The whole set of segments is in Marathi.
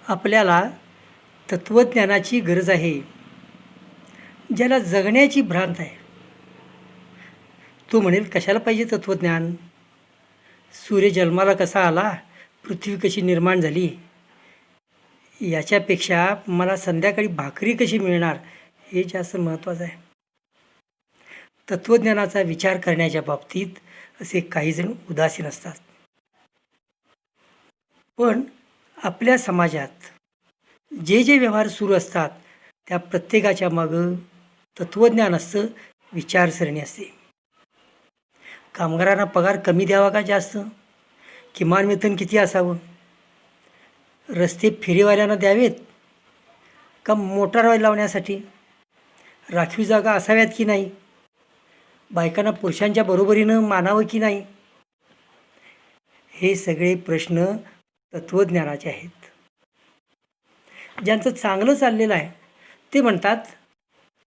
आपल्याला तत्त्वज्ञानाची गरज आहे. ज्याला जगण्याची भ्रांत आहे तो म्हणेल कशाला पाहिजे तत्त्वज्ञान. सूर्य जन्माला कसा आला, पृथ्वी कशी निर्माण झाली, याच्यापेक्षा मला संध्याकाळी भाकरी कशी मिळणार हे जास्त महत्त्वाचं आहे. तत्त्वज्ञानाचा विचार करण्याच्या बाबतीत असे काहीजण उदासीन असतात. पण आपल्या समाजात जे जे व्यवहार सुरू असतात त्या प्रत्येकाच्या मागं तत्त्वज्ञान असतं, विचारसरणी असते. कामगारांना पगार कमी द्यावा का जास्त, किमान वेतन किती असावं, रस्ते फेरीवाल्यांना द्यावेत का मोटार लावण्यासाठी, राखीव जागा असाव्यात की नाही, बायकांना पुरुषांच्या बरोबरीनं मानावं की नाही, हे सगळे प्रश्न तत्त्वज्ञानाचे आहेत. ज्यांचं चांगलं चाललेलं आहे ते म्हणतात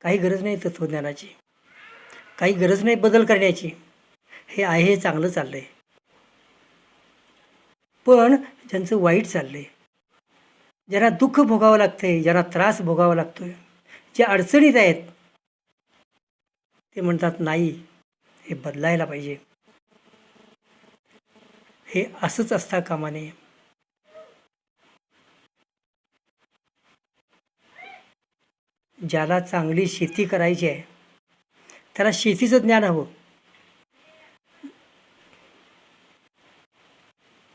काही गरज नाही तत्त्वज्ञानाची, काही गरज नाही बदल करण्याची, हे आहे हे चांगलं चाललं आहे. पण ज्यांचं वाईट चाललं आहे, ज्यांना दुःख भोगावं लागतं आहे, ज्यांना त्रास भोगावा लागतो आहे, जे अडचणीत आहेत, ते म्हणतात नाही हे बदलायला पाहिजे. हे असंच असता कामा नये. ज्याला चांगली शेती करायची आहे त्याला शेतीचं ज्ञान हवं.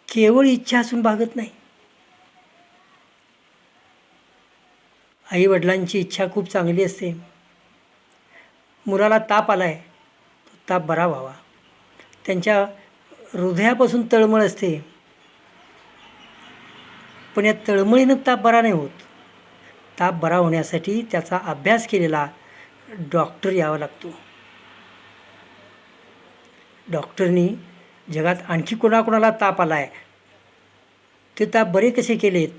केवळ इच्छा असून भागत नाही. आईवडिलांची इच्छा खूप चांगली असते. मुलाला ताप आला आहे, तो ताप बरा व्हावा, त्यांच्या हृदयापासून तळमळ असते. पण या तळमळीनं ताप बरा नाही होत. ताप बरा होण्यासाठी त्याचा अभ्यास केलेला डॉक्टर यावा लागतो. डॉक्टरनी जगात आणखी कोणाकोणाला ताप आला आहे, ते ताप बरे कसे केलेत,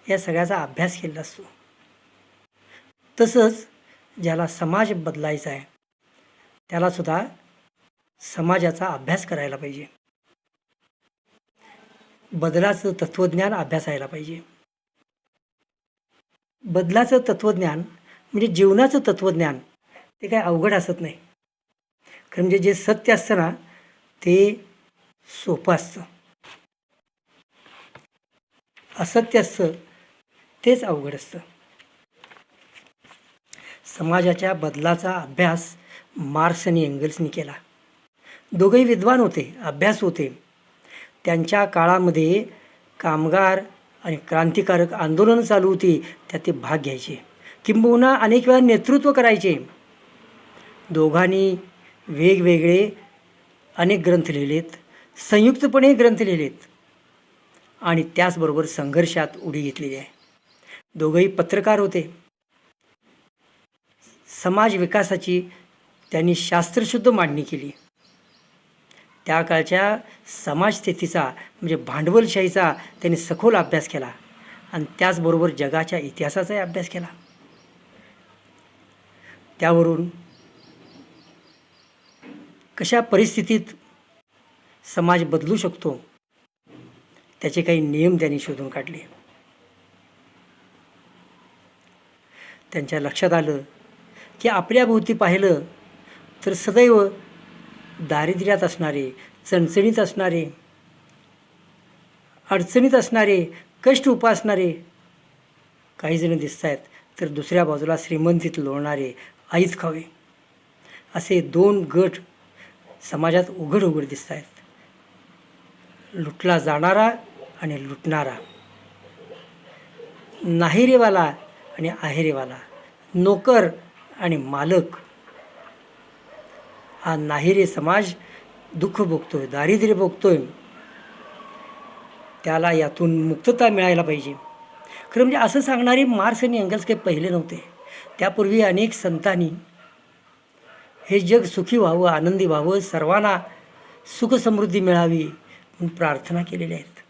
या सगळ्याचा अभ्यास केलेला असतो. तसंच ज्याला समाज बदलायचा आहे त्यालासुद्धा समाजाचा अभ्यास करायला पाहिजे. बदलाचं तत्त्वज्ञान अभ्यासायला पाहिजे. बदलाचं तत्त्वज्ञान म्हणजे जीवनाचं तत्त्वज्ञान, ते काय अवघड असत नाही. कारण म्हणजे जे सत्य असतं ना ते सोपं असतं, असत्य असतं तेच अवघड असतं. समाजाच्या बदलाचा अभ्यास मार्क्स आणि एंगल्सनी केला. दोघंही विद्वान होते, अभ्यास होते. त्यांच्या काळामध्ये कामगार आणि क्रांतिकारक आंदोलनं चालू होती, त्यात ते भाग घ्यायचे, किंबहुना अनेक वेळा नेतृत्व करायचे. दोघांनी वेगवेगळे अनेक ग्रंथ लिहिलेत, संयुक्तपणे ग्रंथ लिहिलेत आणि त्याचबरोबर संघर्षात उडी घेतलेली आहे. दोघंही पत्रकार होते. समाज विकासाची त्यांनी शास्त्रशुद्ध मांडणी केली. त्या काळच्या समाजस्थितीचा म्हणजे भांडवलशाहीचा त्यांनी सखोल अभ्यास केला आणि त्याचबरोबर जगाच्या इतिहासाचाही अभ्यास केला. त्यावरून कशा परिस्थितीत समाज बदलू शकतो त्याचे काही नियम त्यांनी शोधून काढले. त्यांच्या लक्षात आलं की आपल्याभोवती पाहिलं तर सदैव दारिद्र्यात असणारे, चणचणीत असणारे, अडचणीत असणारे, कष्ट उपासणारे काही जण दिसत आहेत, तर दुसऱ्या बाजूला श्रीमंतीत लोळणारे, आईत खावे, असे दोन गट समाजात उघड उघड दिसत आहेत. लुटला जाणारा आणि लुटणारा, नाहिरेवाला आणि आहेरेवाला, नोकर आणि मालक. हा नाहिरे समाज दुःख भोगतोय, दारिद्र्य भोगतोय, त्याला यातून मुक्तता मिळायला पाहिजे. खरं म्हणजे असं सांगणारे मार्क्स आणि एंगल्स काही पहिले नव्हते. त्यापूर्वी अनेक संतांनी हे जग सुखी व्हावं, आनंदी व्हावं, सर्वांना सुखसमृद्धी मिळावी म्हणून प्रार्थना केलेल्या आहेत.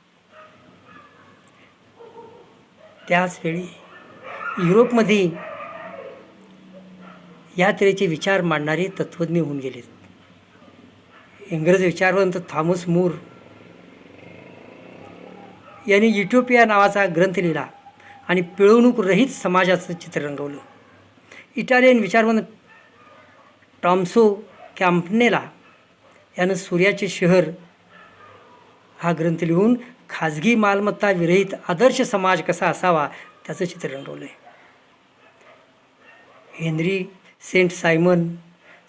त्याचवेळी युरोपमध्ये या तऱ्हेचे विचार मांडणारे तत्त्वज्ञ होऊन गेलेत. इंग्रज विचारवंत थॉमस मूर यांनी युटोपिया नावाचा ग्रंथ लिहिला आणि पिळवणूकरहित समाजाचं चित्र रंगवलं. इटालियन विचारवंत टॉमसो कॅम्पनेला यानं सूर्याचे शहर हा ग्रंथ लिहून खाजगी मालमत्ता विरहित आदर्श समाज कसा असावा त्याचं चित्र रंगवलं आहे. हेनरी सेंट सायमन,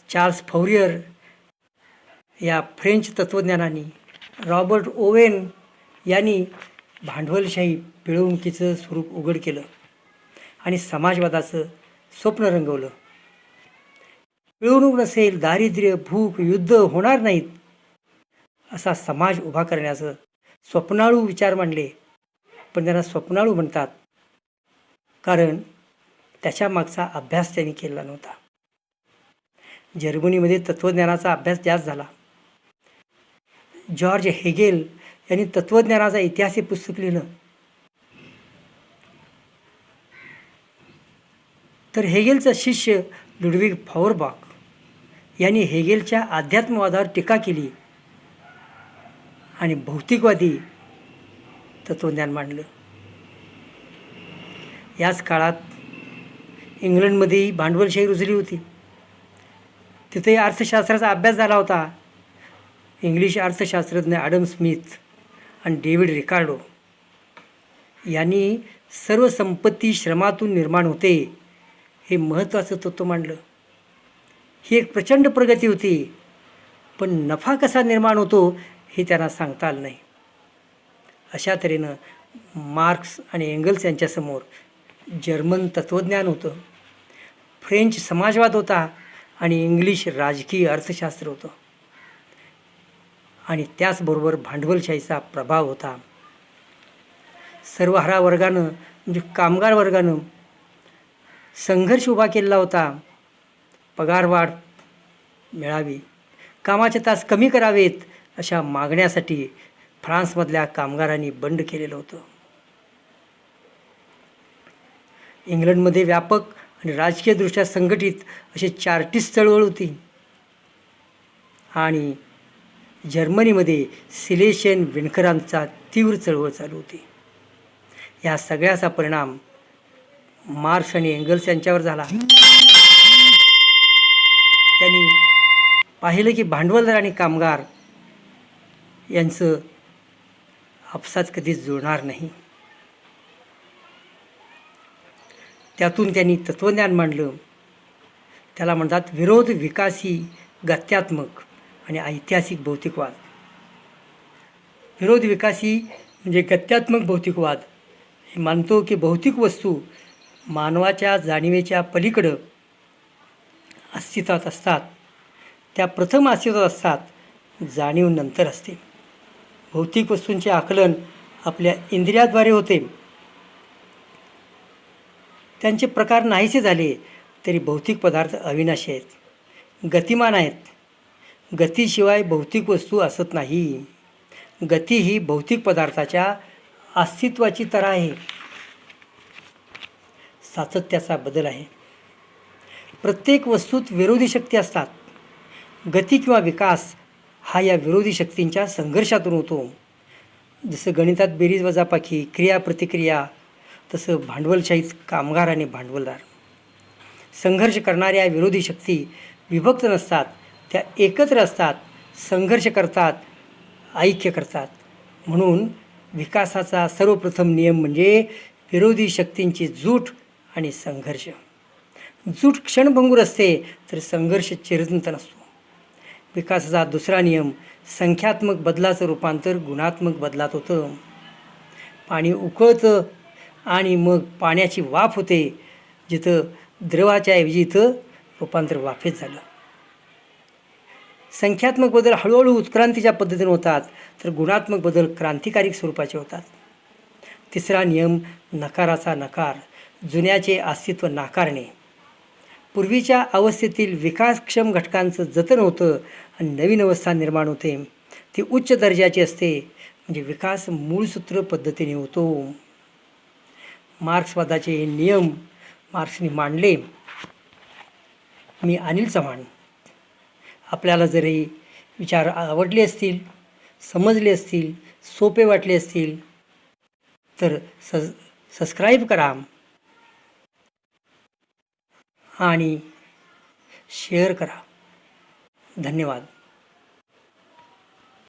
चार्ल्स फौरियर या फ्रेंच तत्त्वज्ञानांनी, रॉबर्ट ओवेन यांनी भांडवलशाही पिळवणुकीचं स्वरूप उघड केलं आणि समाजवादाचं स्वप्न रंगवलं. पिळवणूक नसेल, दारिद्र्य, भूक, युद्ध होणार नाहीत असा समाज उभा करण्याचं स्वप्नाळू विचार मांडले. पण त्यांना स्वप्नाळू म्हणतात कारण त्याच्या मागचा अभ्यास त्यांनी केला नव्हता. जर्मनीमध्ये तत्त्वज्ञानाचा अभ्यास जास्त झाला. जॉर्ज हेगेल यांनी तत्त्वज्ञानाचा इतिहास हे पुस्तक लिहिलं. तर हेगेलचा शिष्य लुडविग फॉवरबाख यांनी हेगेलच्या अध्यात्मवादावर टीका केली आणि भौतिकवादी तत्त्वज्ञान मांडलं. याच काळात इंग्लंडमध्येही भांडवलशाही रुजली होती. तिथे अर्थशास्त्राचा अभ्यास झाला होता. इंग्लिश अर्थशास्त्रज्ञ ॲडम स्मिथ आणि डेव्हिड रिकार्डो यांनी सर्व संपत्ती श्रमातून निर्माण होते हे महत्त्वाचं तत्त्व मांडलं. ही एक प्रचंड प्रगती होती, पण नफा कसा निर्माण होतो हे त्यांना सांगता आलं नाही. अशा तऱ्हेनं मार्क्स आणि एंगल्स यांच्यासमोर जर्मन तत्त्वज्ञान होतं, फ्रेंच समाजवाद होता आणि इंग्लिश राजकीय अर्थशास्त्र होतं आणि त्याचबरोबर भांडवलशाहीचा प्रभाव होता. सर्वहारा वर्गानं म्हणजे कामगार वर्गानं संघर्ष उभा केलेला होता. पगारवाढ मिळावी, कामाचे तास कमी करावेत अशा मागण्यासाठी फ्रान्समधल्या कामगारांनी बंड केलेलं होतं. इंग्लंडमध्ये व्यापक आणि राजकीयदृष्ट्या संघटित अशी चार्टिस्ट चळवळ होती आणि जर्मनीमध्ये सिलेशियन विणकरांचा तीव्र चळवळ चालू होती. या सगळ्याचा परिणाम मार्क्स आणि एंगल्स यांच्यावर झाला. त्यांनी पाहिलं की भांडवलदार आणि कामगार यांचं आपसात कधीच जुळणार नाही. त्यातून त्यांनी तत्त्वज्ञान मांडलं. त्याला म्हणतात विरोध विकासी गत्यात्मक आणि ऐतिहासिक भौतिकवाद. विरोध विकासी म्हणजे गत्यात्मक भौतिकवाद हे मानतो की भौतिक वस्तू मानवाच्या जाणीवेच्या पलीकडं अस्तित्वात असतात. त्या प्रथम अस्तित्वात असतात, जाणीव नंतर असते. भौतिक वस्तूंचे आकलन आपल्या इंद्रियाद्वारे होते. त्यांचे प्रकार नाहीसे झाले तरी भौतिक पदार्थ अविनाशी आहेत, गतिमान आहेत. गतीशिवाय भौतिक वस्तू असत नाही. गती ही भौतिक पदार्थाच्या अस्तित्वाची तरा आहे, सातत्याचा बदल आहे. प्रत्येक वस्तूत विरोधी शक्ती असतात. गती किंवा विकास हा या विरोधी शक्तींच्या संघर्षातून होतो. जसं गणितात बेरीज वजाबाकी, क्रिया प्रतिक्रिया, तसं भांडवलशाहीत कामगार आणि भांडवलदार. संघर्ष करणाऱ्या विरोधी शक्ती विभक्त नसतात, त्या एकत्र असतात, संघर्ष करतात, ऐक्य करतात. म्हणून विकासाचा सर्वप्रथम नियम म्हणजे विरोधी शक्तींची जूट आणि संघर्ष. जूट क्षणभंगूर असते तर संघर्ष चिरंतन असतो. विकासाचा दुसरा नियम संख्यात्मक बदलाचं रूपांतर गुणात्मक बदलात होतं. पाणी उकळतं आणि मग पाण्याची वाफ होते. जिथं द्रवाच्या ऐवजी इथं रूपांतर वाफेत झालं. संख्यात्मक बदल हळूहळू उत्क्रांतीच्या पद्धतीने होतात तर गुणात्मक बदल क्रांतिकारी स्वरूपाचे होतात. तिसरा नियम नकाराचा नकार, जुन्याचे अस्तित्व नाकारणे. पूर्वीच्या अवस्थेतील विकासक्षम घटकांचं जतन होतं आणि नवीन अवस्था निर्माण होते. ती उच्च दर्जाची असते म्हणजे विकास मूळसूत्र पद्धतीने होतो. मार्क्सवादाचे हे नियम मार्क्सने मांडले. मी अनिल चव्हाण. आपल्याला जरी विचार आवडले असतील, समजले असतील, सोपे वाटले असतील तर सबस्क्राईब करा आणि शेअर करा. धन्यवाद.